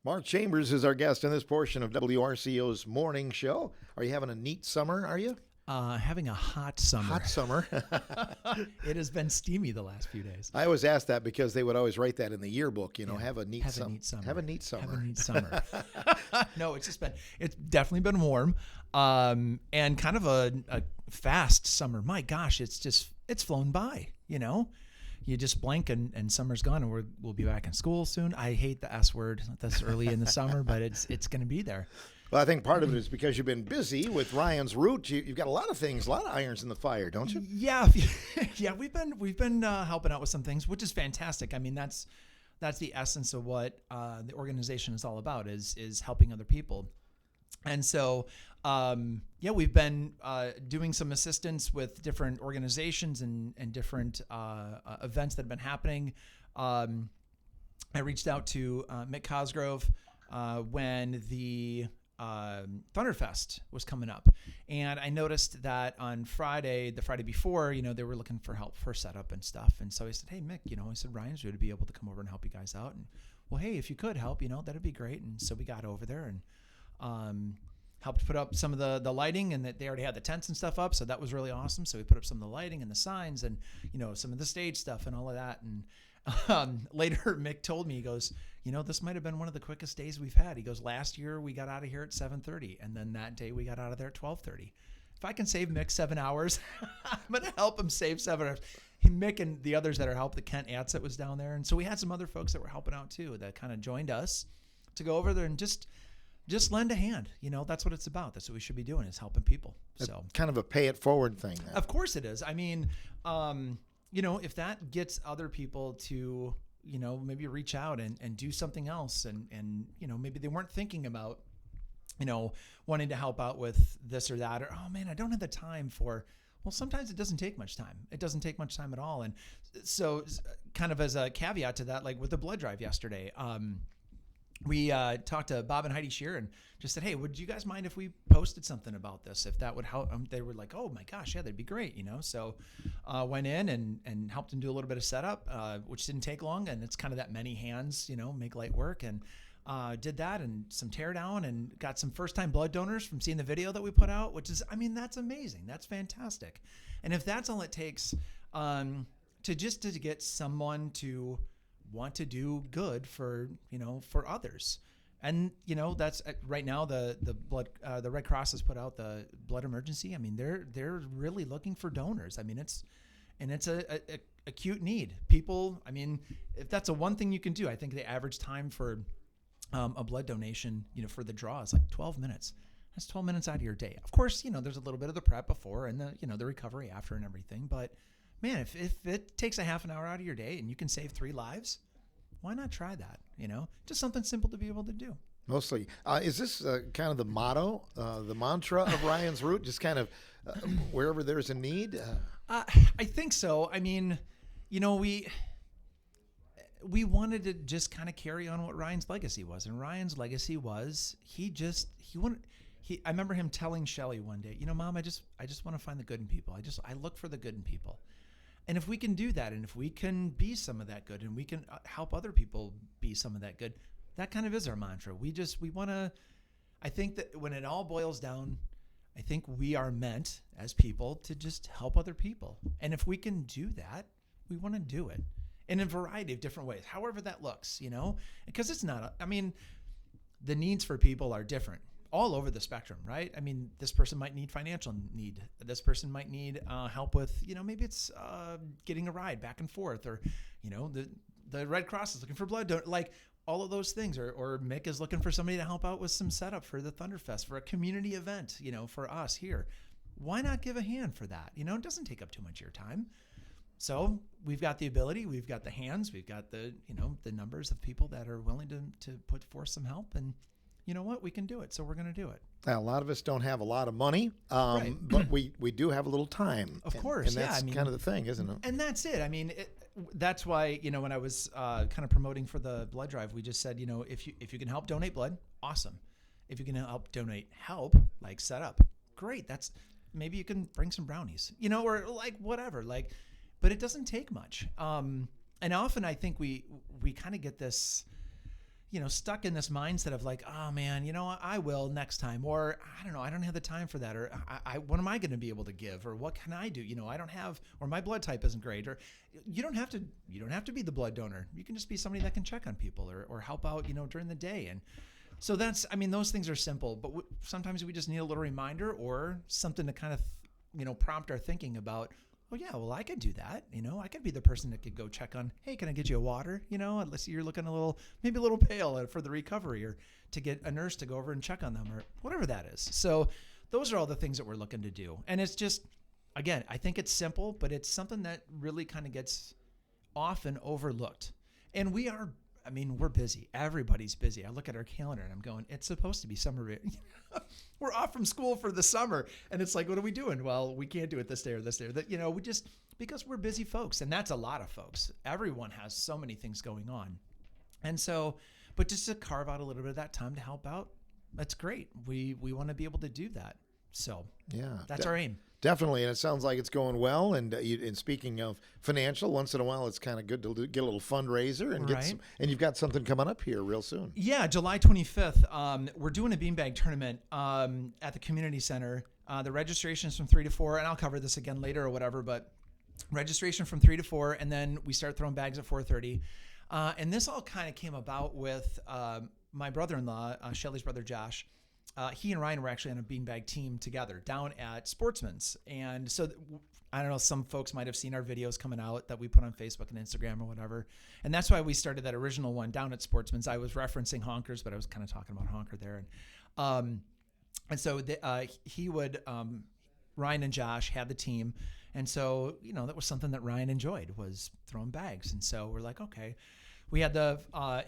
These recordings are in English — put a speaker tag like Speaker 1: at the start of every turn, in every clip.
Speaker 1: Mark Chambers is our guest in this portion of WRCO's morning show. Are you having a neat summer, are you?
Speaker 2: Having a hot summer.
Speaker 1: Hot summer.
Speaker 2: It has been steamy the last few days.
Speaker 1: I always ask that because they would always write that in the yearbook, have a neat
Speaker 2: Have a neat summer.
Speaker 1: Have a neat summer.
Speaker 2: Have a neat summer. No, it's definitely been warm, and kind of a fast summer. My gosh, it's flown by, You just blink and summer's gone, and we'll be back in school soon. I hate the S word this early in the summer, but it's going to be there.
Speaker 1: Well, I think part of it is because you've been busy with Ryan's Root. You've got a lot of things, a lot of irons in the fire, don't you?
Speaker 2: Yeah, yeah. We've been helping out with some things, which is fantastic. I mean, that's the essence of what the organization is all about is helping other people. And so, we've been doing some assistance with different organizations and different events that have been happening. I reached out to Mick Cosgrove when the Thunderfest was coming up, and I noticed that on the Friday before, they were looking for help for setup and stuff. And so I said, "Hey, Mick, I said Ryan's going to be able to come over and help you guys out." And well, hey, if you could help, that'd be great. And so we got over there and helped put up some of the lighting, and that they already had the tents and stuff up, so that was really awesome. So we put up some of the lighting and the signs, and some of the stage stuff and all of that. And later, Mick told me, he goes, this might have been one of the quickest days we've had. He goes, last year we got out of here at 7:30, and then that day we got out of there at 12:30. If I can save Mick 7 hours, I'm going to help him save 7 hours. Mick and the others that are helping, Kent Atzett was down there, and so we had some other folks that were helping out too that kind of joined us to go over there and just lend a hand. That's what it's about. That's what we should be doing, is helping people. So
Speaker 1: kind of a pay it forward thing. Then.
Speaker 2: Of course it is. I mean, if that gets other people to, maybe reach out and do something else, and maybe they weren't thinking about, wanting to help out with this or that, or, oh man, I don't have the time for, well, sometimes it doesn't take much time. It doesn't take much time at all. And so kind of as a caveat to that, like with the blood drive yesterday, we talked to Bob and Heidi Shear and just said, hey, would you guys mind if we posted something about this? If that would help. They were like, oh my gosh, yeah, that'd be great. So went in and helped them do a little bit of setup, which didn't take long. And it's kind of that many hands, make light work. And did that and some tear down, and got some first time blood donors from seeing the video that we put out, which is, I mean, that's amazing. That's fantastic. And if that's all it takes to get someone to want to do good for others. And that's right now the Red Cross has put out the blood emergency. I mean, they're really looking for donors. I mean, it's a acute need. People, I mean, if that's a one thing you can do, I think the average time for a blood donation, for the draw is like 12 minutes. That's 12 minutes out of your day. Of course, there's a little bit of the prep before and the recovery after and everything, but man, if it takes a half an hour out of your day and you can save 3 lives, why not try that? Just something simple to be able to do.
Speaker 1: Mostly. Is this kind of the motto, the mantra of Ryan's Root? Just kind of wherever there's a need?
Speaker 2: I think so. I mean, we wanted to just kind of carry on what Ryan's legacy was. And Ryan's legacy was, I remember him telling Shelly one day, Mom, I just want to find the good in people. I look for the good in people. And if we can do that, and if we can be some of that good, and we can help other people be some of that good, that kind of is our mantra. We want to, I think that when it all boils down, I think we are meant as people to just help other people. And if we can do that, we want to do it in a variety of different ways, however that looks, because it's not, I mean, the needs for people are different all over the spectrum, right? I mean, this person might need financial need. This person might need help with, maybe it's getting a ride back and forth, or, the Red Cross is looking for blood donor, like all of those things, or Mick is looking for somebody to help out with some setup for the Thunderfest, for a community event, for us here. Why not give a hand for that? It doesn't take up too much of your time. So we've got the ability, we've got the hands, we've got the, the numbers of people that are willing to put forth some help, and you know what? We can do it. So we're going to do it.
Speaker 1: Now, a lot of us don't have a lot of money,
Speaker 2: right.
Speaker 1: But we do have a little time.
Speaker 2: Of course.
Speaker 1: And that's kind of the thing, isn't it?
Speaker 2: And that's it. I mean, that's why, when I was kind of promoting for the blood drive, we just said, if you can help donate blood, awesome. If you can help donate help, like set up, great. Maybe you can bring some brownies, or like whatever, but it doesn't take much. And often I think we kind of get this, stuck in this mindset of like, oh man, I will next time, or I don't know, I don't have the time for that, or what am I going to be able to give, or what can I do? I don't have, or my blood type isn't great, or you don't have to be the blood donor. You can just be somebody that can check on people or help out, during the day. And so those things are simple, but sometimes we just need a little reminder or something to kind of, prompt our thinking about, oh yeah, well I could do that. I could be the person that could go check on, hey, can I get you a water? Unless you're looking maybe a little pale for the recovery, or to get a nurse to go over and check on them, or whatever that is. So those are all the things that we're looking to do. And it's just, again, I think it's simple, but it's something that really kind of gets often overlooked. And we're busy. Everybody's busy. I look at our calendar and I'm going, it's supposed to be summer. We're off from school for the summer. And it's like, what are we doing? Well, we can't do it this day or this day. We just, because we're busy folks. And that's a lot of folks. Everyone has so many things going on. And so, but just to carve out a little bit of that time to help out, that's great. We want to be able to do that. So
Speaker 1: yeah,
Speaker 2: that's our aim.
Speaker 1: Definitely, and it sounds like it's going well. And speaking of financial, once in a while, it's kind of good to get a little fundraiser and get some. And you've got something coming up here real soon.
Speaker 2: Yeah, July 25th. We're doing a beanbag tournament at the community center. The registration is from 3 to 4, and I'll cover this again later or whatever. But registration from 3 to 4, and then we start throwing bags at 4:30. And this all kind of came about with my brother-in-law, Shelly's brother Josh. He and Ryan were actually on a beanbag team together down at Sportsman's. And so I don't know, some folks might have seen our videos coming out that we put on Facebook and Instagram or whatever. And that's why we started that original one down at Sportsman's. I was referencing Honkers, but I was kind of talking about Honker there. And so Ryan and Josh had the team. And so, that was something that Ryan enjoyed, was throwing bags. And so we're like, okay. We had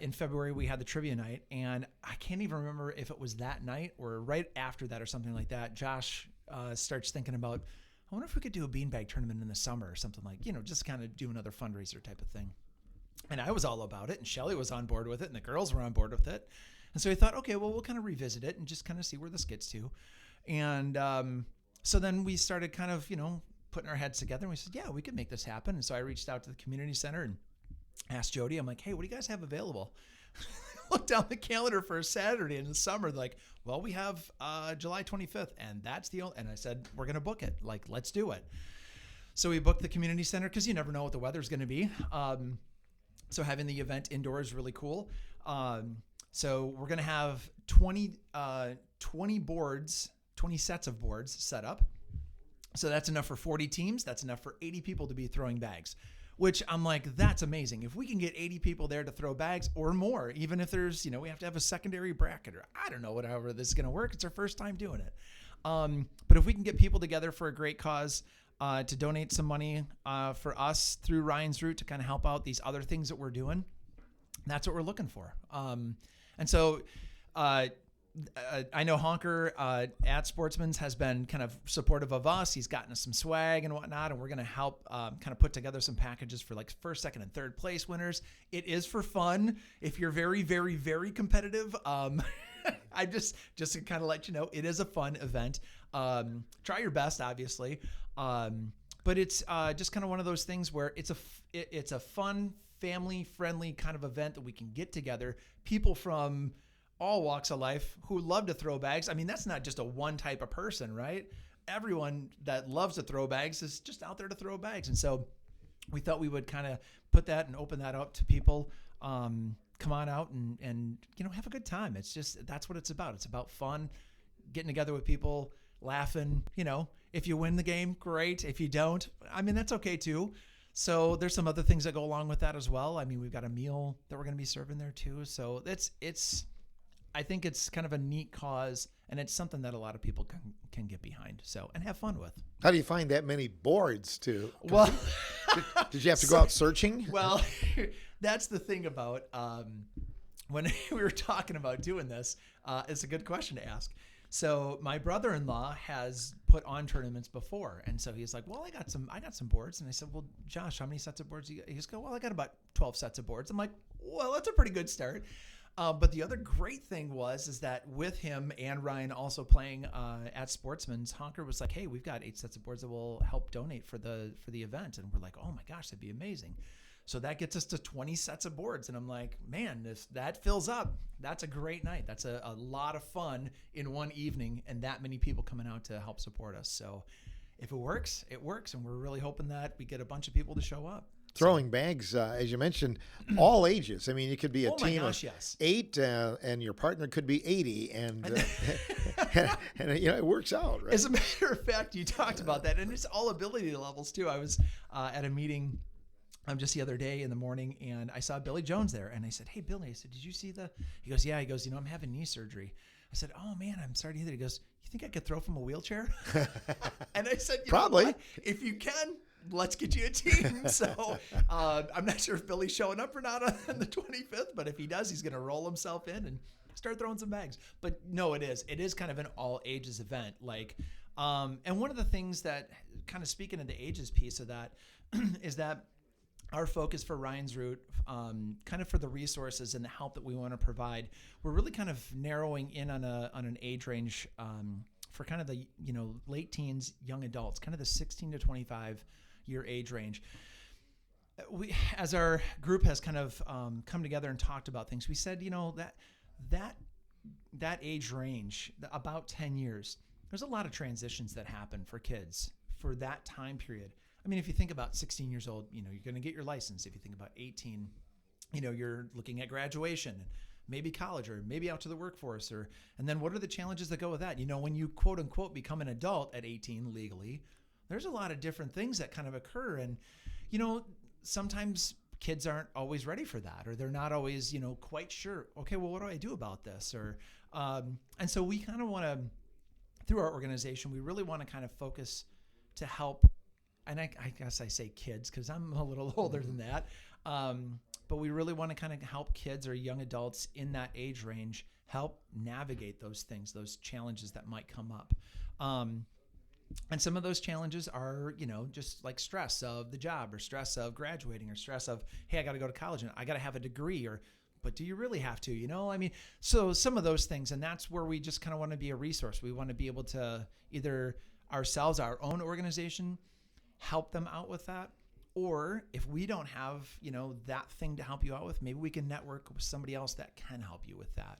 Speaker 2: in February, we had the trivia night, and I can't even remember if it was that night or right after that or something like that. Josh starts thinking about, I wonder if we could do a beanbag tournament in the summer or something like, just kind of do another fundraiser type of thing. And I was all about it, and Shelly was on board with it, and the girls were on board with it. And so we thought, okay, well, we'll kind of revisit it and just kind of see where this gets to. And so then we started kind of, putting our heads together, and we said, yeah, we could make this happen. And so I reached out to the community center and asked Jody, I'm like, hey, what do you guys have available? Look down the calendar for a Saturday in the summer. They're like, well, we have July 25th, and that's the only, and I said, we're going to book it. Like, let's do it. So we booked the community center because you never know what the weather's going to be. So having the event indoors is really cool. So we're going to have 20 boards, 20 sets of boards set up. So that's enough for 40 teams. That's enough for 80 people to be throwing bags, which I'm like, that's amazing. If we can get 80 people there to throw bags or more, even if there's, we have to have a secondary bracket, or I don't know, whatever this is going to work. It's our first time doing it. But if we can get people together for a great cause, to donate some money for us through Ryan's Root to kind of help out these other things that we're doing, that's what we're looking for. And so I know Honker at Sportsman's has been kind of supportive of us. He's gotten us some swag and whatnot, and we're going to help kind of put together some packages for like first, second, and third place winners. It is for fun. If you're very, very, very competitive, I just to kind of let you know, it is a fun event. Try your best, obviously, but it's just kind of one of those things where it's a fun, family-friendly kind of event that we can get together people from all walks of life who love to throw bags. I mean, that's not just a one type of person, right? Everyone that loves to throw bags is just out there to throw bags. And so we thought we would kind of put that and open that up to people. Come on out and have a good time. It's just, that's what it's about. It's about fun, getting together with people, laughing. If you win the game, great. If you don't, I mean, that's okay too. So there's some other things that go along with that as well. I mean, we've got a meal that we're going to be serving there too. So I think it's kind of a neat cause, and it's something that a lot of people can get behind. So, and have fun with.
Speaker 1: How do you find that many boards to?
Speaker 2: Well,
Speaker 1: did you have to go out searching?
Speaker 2: Well, that's the thing about when we were talking about doing this. It's a good question to ask. So my brother-in-law has put on tournaments before, and so he's like, "Well, I got some boards." And I said, "Well, Josh, how many sets of boards?" He's go, "Well, I got about 12 sets of boards." I'm like, "Well, that's a pretty good start." But the other great thing is that with him and Ryan also playing at Sportsman's, Honker was like, "Hey, we've got 8 sets of boards that will help donate for the event." And we're like, "Oh my gosh, that'd be amazing." So that gets us to 20 sets of boards. And I'm like, man, if that fills up, that's a great night. That's a lot of fun in one evening, and that many people coming out to help support us. So if it works, it works. And we're really hoping that we get a bunch of people to show up.
Speaker 1: Throwing bags, as you mentioned, all ages. I mean, it could be a team of
Speaker 2: yes.
Speaker 1: 8, and your partner could be 80, and it works out. Right?
Speaker 2: As a matter of fact, you talked about that, and it's all ability levels too. I was at a meeting just the other day in the morning, and I saw Billy Jones there, and I said, "Hey, Billy," I said, "Did you see the?" He goes, "Yeah." He goes, "I'm having knee surgery." I said, "Oh man, I'm sorry to hear that." He goes, "You think I could throw from a wheelchair?" And I said,
Speaker 1: "Probably.
Speaker 2: If you can, let's get you a team." So I'm not sure if Billy's showing up or not on the 25th, but if he does, he's going to roll himself in and start throwing some bags. But no, it is kind of an all ages event. And one of the things that kind of speaking of the ages piece of that is that our focus for Ryan's Root, kind of for the resources and the help that we want to provide, we're really kind of narrowing in on an age range for kind of the late teens, young adults, kind of the 16 to 25 year age range. We, as our group has kind of come together and talked about things, we said that age range, about 10 years, there's a lot of transitions that happen for kids for that time period. I mean, if you think about 16 years old, you're going to get your license. If you think about 18, you're looking at graduation, maybe college, or maybe out to the workforce, and then what are the challenges that go with that? When you quote unquote become an adult at 18 legally, there's a lot of different things that kind of occur. And, sometimes kids aren't always ready for that, or they're not always, quite sure, okay, well, what do I do about this? And so we kind of want to, through our organization, we really want to kind of focus to help. And I guess I say kids because I'm a little older than that. But we really want to kind of help kids or young adults in that age range help navigate those things, those challenges that might come up. And some of those challenges are, just like stress of the job, or stress of graduating, or stress of, hey, I got to go to college and I got to have a degree, but do you really have to, so some of those things. And that's where we just kind of want to be a resource. We want to be able to either ourselves, our own organization, help them out with that. Or if we don't have, that thing to help you out with, maybe we can network with somebody else that can help you with that.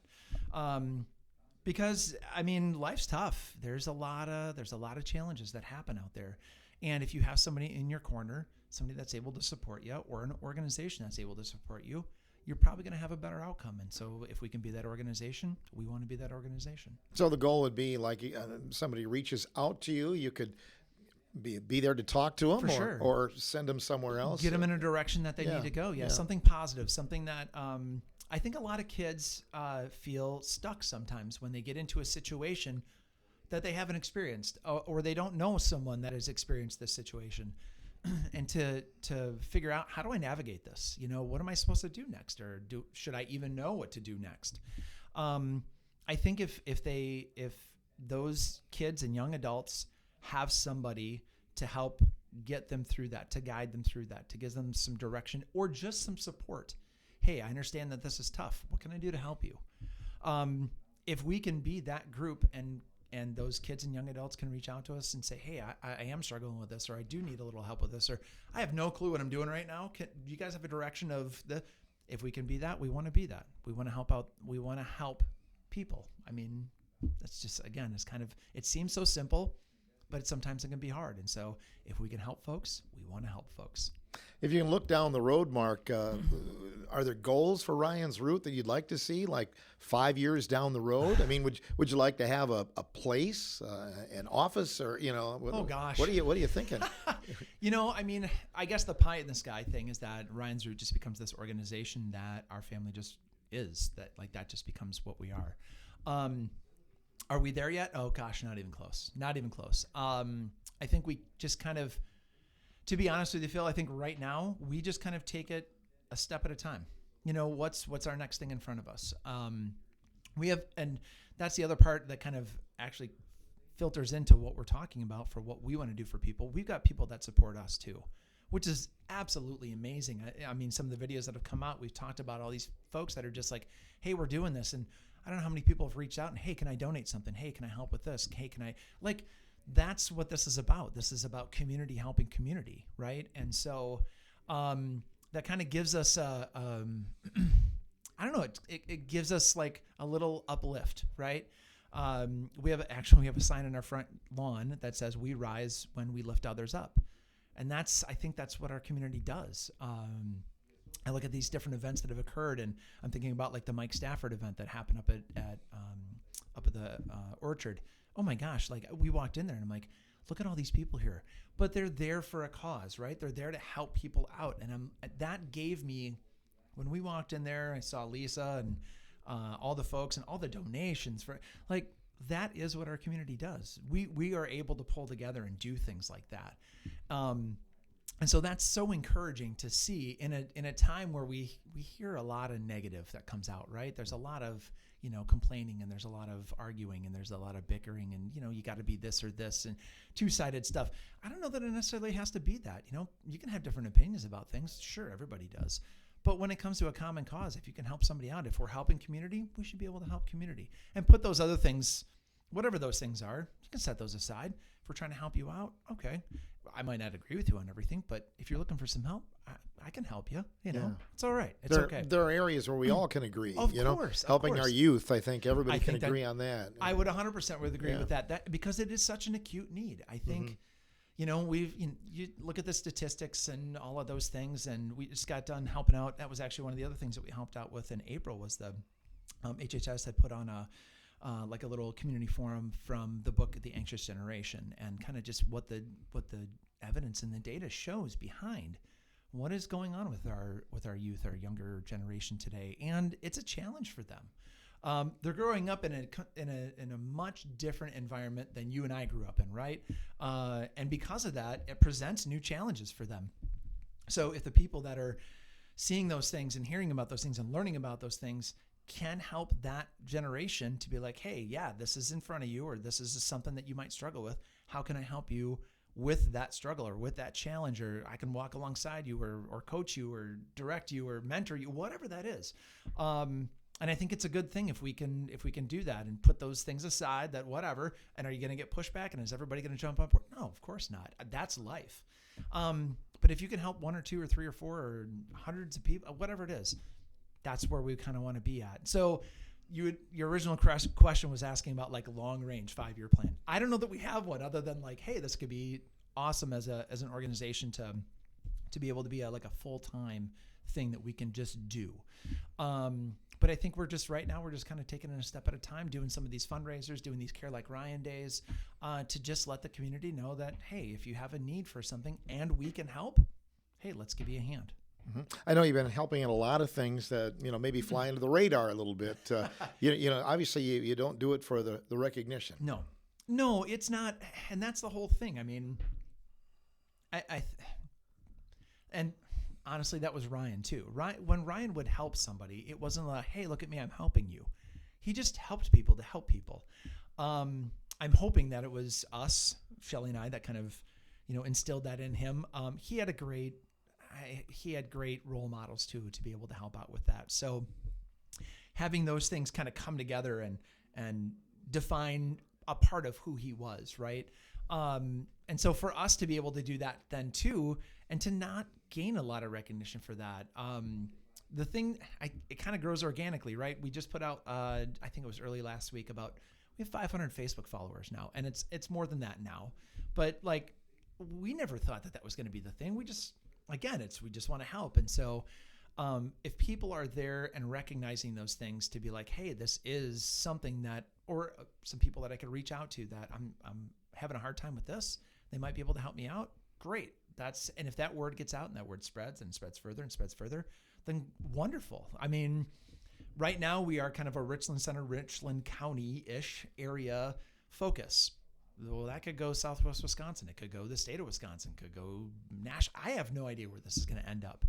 Speaker 2: Because life's tough. There's a lot of challenges that happen out there. And if you have somebody in your corner, somebody that's able to support you, or an organization that's able to support you, you're probably going to have a better outcome. And so if we can be that organization, we want to be that organization.
Speaker 1: So the goal would be like somebody reaches out to you, you could be there to talk to them, or send them somewhere else.
Speaker 2: Get them in a direction that they need to go. Yeah, something positive, something that I think a lot of kids feel stuck sometimes when they get into a situation that they haven't experienced, or they don't know someone that has experienced this situation. And to figure out, how do I navigate this? What am I supposed to do next? Or should I even know what to do next? I think if those kids and young adults have somebody to help get them through that, to guide them through that, to give them some direction or just some support. Hey, I understand that this is tough. What can I do to help you? If we can be that group, and those kids and young adults can reach out to us and say, hey, I am struggling with this, or I do need a little help with this, or I have no clue what I'm doing right now. Do you guys have a direction of if we can be that, we want to be that. We want to help out. We want to help people. That's just, again, it seems so simple, but sometimes it can be hard. And so if we can help folks, we want to help folks.
Speaker 1: If you can look down the road, Mark, are there goals for Ryan's Root that you'd like to see, like 5 years down the road? Would you like to have a place, an office, or
Speaker 2: Oh gosh,
Speaker 1: what are you thinking?
Speaker 2: I guess the pie in the sky thing is that Ryan's Root just becomes this organization that our family just is. That just becomes what we are. Are we there yet? Oh gosh, not even close. Not even close. I think we just kind of, to be honest with you, Phil, I think right now we just kind of take it a step at a time. What's our next thing in front of us? We have, and that's the other part that kind of actually filters into what we're talking about for what we want to do for people. We've got people that support us too, which is absolutely amazing. Some of the videos that have come out, we've talked about all these folks that are just like, hey, we're doing this. And I don't know how many people have reached out and, hey, can I donate something? Hey, can I help with this? Hey, can I, that's what this is about. This is about community helping community, right? And so that kind of gives us I don't know, it gives us like a little uplift, right? We have a sign in our front lawn that says "We rise when we lift others up," and I think that's what our community does. I look at these different events that have occurred, and I'm thinking about like the Mike Stafford event that happened up at the Orchard. Oh my gosh! Like we walked in there, and I'm like, look at all these people here, but they're there for a cause, right? They're there to help people out, and that gave me. When we walked in there, I saw Lisa and all the folks and all the donations for like that is what our community does. We are able to pull together and do things like that, and so that's so encouraging to see in a time where we hear a lot of negative that comes out. Right? There's a lot of complaining, and there's a lot of arguing, and there's a lot of bickering, and you got to be this or this and two-sided stuff. I don't know that it necessarily has to be that. You can have different opinions about things. Sure, everybody does. But when it comes to a common cause, if you can help somebody out, if we're helping community, we should be able to help community and put those other things, whatever those things are, you can set those aside. If we're trying to help you out, okay. I might not agree with you on everything, but if you're looking for some help, I can help you. It's all right. It's okay.
Speaker 1: There are areas where we all can agree.
Speaker 2: Of course.
Speaker 1: Helping our youth, I think everybody can agree on that.
Speaker 2: I would 100% would agree with that because it is such an acute need. I think. You look at the statistics and all of those things, and we just got done helping out. That was actually one of the other things that we helped out with in April was the HHS had put on like a little community forum from the book The Anxious Generation, and kind of just what the evidence and the data shows behind what is going on with our youth, our younger generation today, and it's a challenge for them. They're growing up in a much different environment than you and I grew up in, right? And because of that, it presents new challenges for them. So if the people that are seeing those things and hearing about those things and learning about those things can help that generation to be like, hey, yeah, this is in front of you, or this is something that you might struggle with. How can I help you with that struggle or with that challenge? Or I can walk alongside you or coach you or direct you or mentor you, whatever that is. And I think it's a good thing if we can do that and put those things aside, that whatever. And are you going to get pushback? And is everybody going to jump on board? No, of course not. That's life. But if you can help one or two or three or four or hundreds of people, whatever it is, that's where we kind of want to be at. So your original question was asking about like long range 5-year plan. I don't know that we have one other than like, hey, this could be awesome as an organization to be able to be like a full-time thing that we can just do. But I think we're just kind of taking it a step at a time, doing some of these fundraisers, doing these Care Like Ryan days, to just let the community know that, hey, if you have a need for something and we can help, hey, let's give you a hand.
Speaker 1: Mm-hmm. I know you've been helping in a lot of things that, maybe fly under the radar a little bit. Obviously you don't do it for the recognition.
Speaker 2: No, it's not. And that's the whole thing. I mean, and honestly, that was Ryan too. When Ryan would help somebody, it wasn't like, hey, look at me, I'm helping you. He just helped people to help people. I'm hoping that it was us, Shelly and I, that kind of, instilled that in him. He had great role models too, to be able to help out with that. So having those things kind of come together and define a part of who he was, right? And so for us to be able to do that then too, and to not gain a lot of recognition for that, the thing, it kind of grows organically, right? We just put out, I think it was early last week, we have 500 Facebook followers now, and it's more than that now. But like, we never thought that was going to be the thing. We just want to help. And so if people are there and recognizing those things to be like, hey, this is something that, or some people that I could reach out to that I'm having a hard time with this, they might be able to help me out. Great. And if that word gets out and that word spreads and spreads further, then wonderful. I mean, right now we are kind of a Richland Center, Richland County-ish area focus. Well, that could go Southwest Wisconsin. It could go the state of Wisconsin. It could go national. I have no idea where this is going to end up.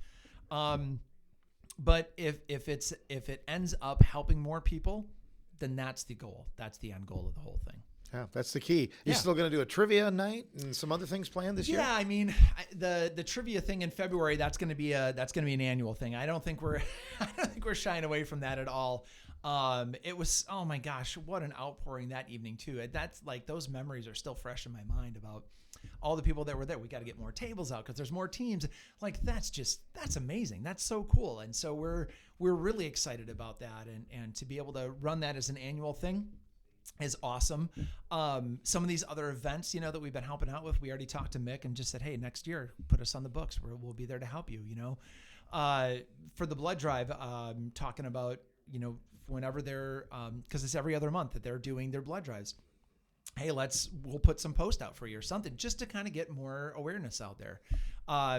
Speaker 2: But if it ends up helping more people, then that's the goal. That's the end goal of the whole thing.
Speaker 1: Yeah, that's the key. You're still going to do a trivia night and some other things planned this year?
Speaker 2: Yeah, I mean, the trivia thing in February, that's going to be an annual thing. I don't think we're shying away from that at all. It was, oh my gosh, what an outpouring that evening too. That's like, those memories are still fresh in my mind about all the people that were there, we got to get more tables out because there's more teams. Like that's amazing. That's so cool. And so we're really excited about that, and to be able to run that as an annual thing is awesome. Some of these other events, that we've been helping out with, we already talked to Mick and just said, hey, next year, put us on the books. We'll be there to help you, for the blood drive, talking about, whenever they're, cause it's every other month that they're doing their blood drives. Hey, we'll put some post out for you or something just to kind of get more awareness out there.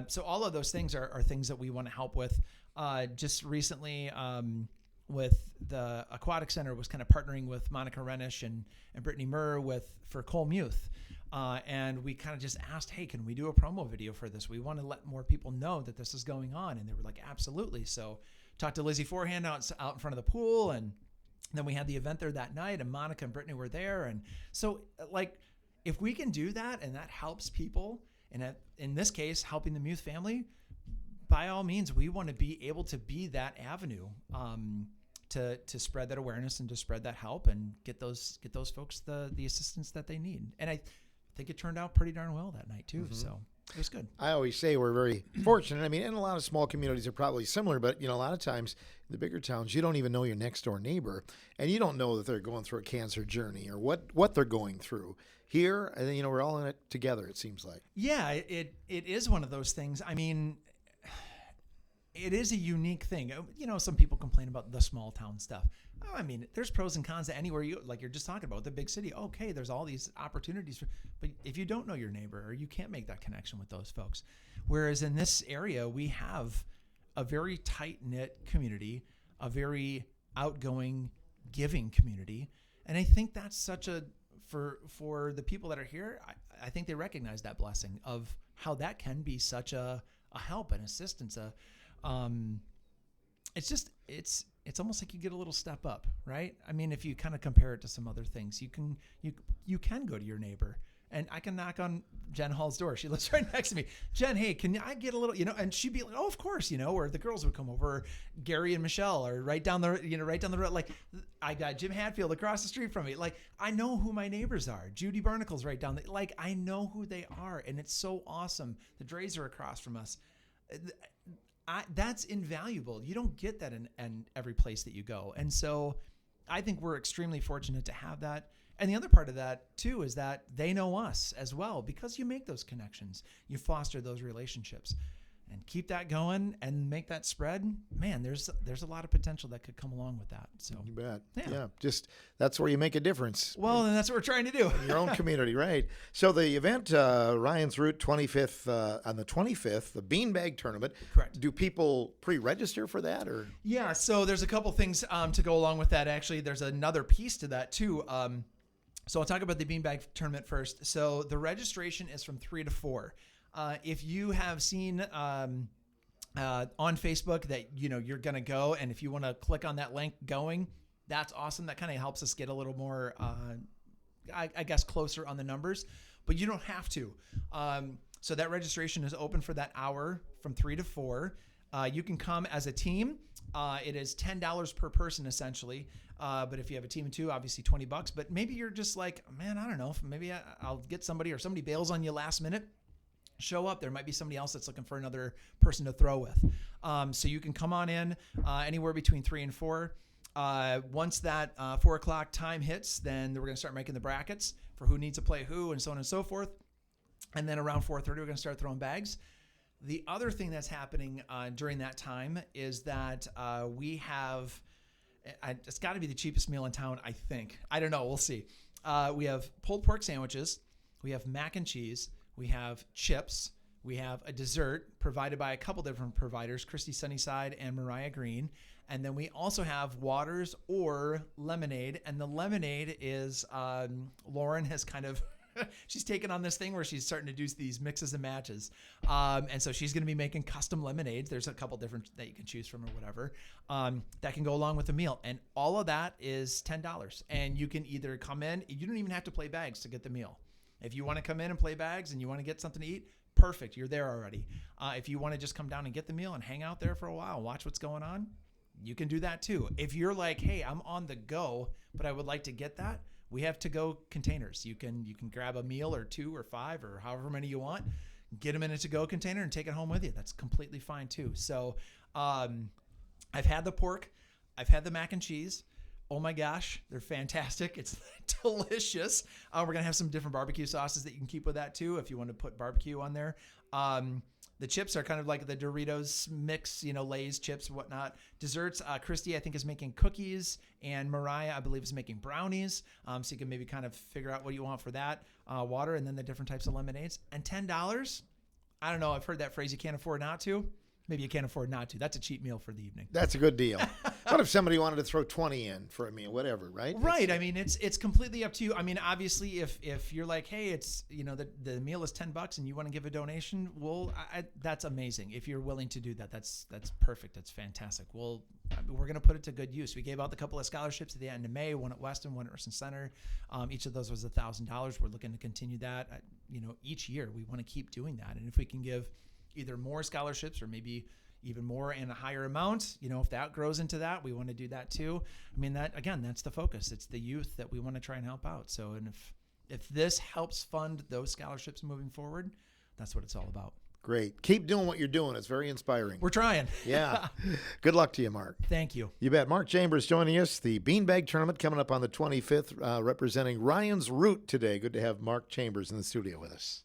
Speaker 2: So all of those things are things that we want to help with. Just recently, with the Aquatic Center was kind of partnering with Monica Renish and Brittany Murr for Colm Youth. And we kind of just asked, hey, can we do a promo video for this? We want to let more people know that this is going on. And they were like, absolutely. So talked to Lizzie Forehand out in front of the pool, and then we had the event there that night, and Monica and Brittany were there. And so if we can do that and that helps people, and in this case, helping the Muth family, by all means, we want to be able to be that avenue, to spread that awareness and to spread that help and get those folks the assistance that they need. And I think it turned out pretty darn well that night too. Mm-hmm. So it was good.
Speaker 1: I always say we're very fortunate. I mean, and a lot of small communities are probably similar, but a lot of times in the bigger towns, you don't even know your next door neighbor, and you don't know that they're going through a cancer journey or what they're going through. Here, I think, we're all in it together, it seems like.
Speaker 2: Yeah, it is one of those things. I mean, it is a unique thing. Some people complain about the small town stuff. I mean, there's pros and cons to anywhere like you're just talking about, the big city. Okay, there's all these opportunities, but if you don't know your neighbor, or you can't make that connection with those folks. Whereas in this area, we have a very tight-knit community, a very outgoing, giving community. And I think that's for the people that are here, I think they recognize that blessing of how that can be such a help and assistance. It's almost like you get a little step up, right? I mean, if you kind of compare it to some other things, you can go to your neighbor, and I can knock on Jen Hall's door. She lives right next to me. Jen, hey, can I get a little, and she'd be like, oh, of course, or the girls would come over, or Gary and Michelle, or right down the road. Like, I got Jim Hatfield across the street from me. Like, I know who my neighbors are. Judy Barnacle's right down like, I know who they are. And it's so awesome. The Drays are across from us. That's invaluable. You don't get that in every place that you go. And so I think we're extremely fortunate to have that. And the other part of that too is that they know us as well, because you make those connections, you foster those relationships, and keep that going and make that spread. Man, there's a lot of potential that could come along with that. So
Speaker 1: you bet. Yeah. Just that's where you make a difference.
Speaker 2: Well, and that's what we're trying to do
Speaker 1: in your own community, right? So the event, Ryan's Root 25th on the 25th, the Beanbag Tournament.
Speaker 2: Correct.
Speaker 1: Do people pre-register for that, or?
Speaker 2: Yeah. So there's a couple things to go along with that. Actually, there's another piece to that too. So I'll talk about the Beanbag Tournament first. So the registration is from 3 to 4. If you have seen on Facebook that you're going to go, and if you want to click on that link going, that's awesome. That kind of helps us get a little more, I guess, closer on the numbers. But you don't have to. So that registration is open for that hour from 3 to 4. You can come as a team. It is $10 per person essentially. But if you have a team of 2, obviously $20. But maybe you're just like, man, I don't know. Maybe I'll get somebody, or somebody bails on you last minute. Show up. There might be somebody else that's looking for another person to throw with. So you can come on in anywhere between 3 and 4. Once that 4 o'clock time hits, then we're going to start making the brackets for who needs to play who, and so on and so forth. And then around 4:30, we're going to start throwing bags. The other thing that's happening during that time is that we have, it's got to be the cheapest meal in town, I think. I don't know. We'll see. We have pulled pork sandwiches. We have mac and cheese. We have chips. We have a dessert provided by a couple different providers, Christy Sunnyside and Mariah Green. And then we also have waters or lemonade. And the lemonade is Lauren has kind of, she's taken on this thing where she's starting to do these mixes and matches. And so she's going to be making custom lemonades. There's a couple different that you can choose from or whatever that can go along with the meal. And all of that is $10. And you can either come in, you don't even have to play bags to get the meal. If you want to come in and play bags and you want to get something to eat, perfect. You're there already. If you want to just come down and get the meal and hang out there for a while and watch what's going on, you can do that too. If you're like, hey, I'm on the go, but I would like to get that, we have to-go containers. You can grab a meal or 2 or 5 or however many you want, get them in a to-go container and take it home with you. That's completely fine too. So I've had the pork, I've had the mac and cheese. Oh my gosh, they're fantastic. It's delicious. We're going to have some different barbecue sauces that you can keep with that too if you want to put barbecue on there. The chips are kind of like the Doritos mix, Lay's chips, whatnot. Desserts, Christy, I think, is making cookies, and Mariah, I believe, is making brownies. So you can maybe kind of figure out what you want for that. Water, and then the different types of lemonades. And $10, I don't know, I've heard that phrase, you can't afford not to. Maybe you can't afford not to. That's a cheap meal for the evening.
Speaker 1: That's a good deal. What if somebody wanted to throw 20 in for a meal, whatever, right?
Speaker 2: Right. I mean, it's completely up to you. I mean, obviously, if you're like, hey, it's the meal is $10 and you want to give a donation, well, that's amazing. If you're willing to do that, that's perfect. That's fantastic. Well, we're going to put it to good use. We gave out a couple of scholarships at the end of May, one at Weston, one at Urson Center. Each of those was $1,000. We're looking to continue that. Each year we want to keep doing that, and if we can give either more scholarships or maybe even more and a higher amount, if that grows into that, we want to do that too. I mean, that's the focus. It's the youth that we want to try and help out. So, and if this helps fund those scholarships moving forward, that's what it's all about.
Speaker 1: Great. Keep doing what you're doing. It's very inspiring.
Speaker 2: We're trying.
Speaker 1: Yeah. Good luck to you, Mark.
Speaker 2: Thank you.
Speaker 1: You bet. Mark Chambers joining us. The Beanbag Tournament coming up on the 25th, representing Ryan's Root today. Good to have Mark Chambers in the studio with us.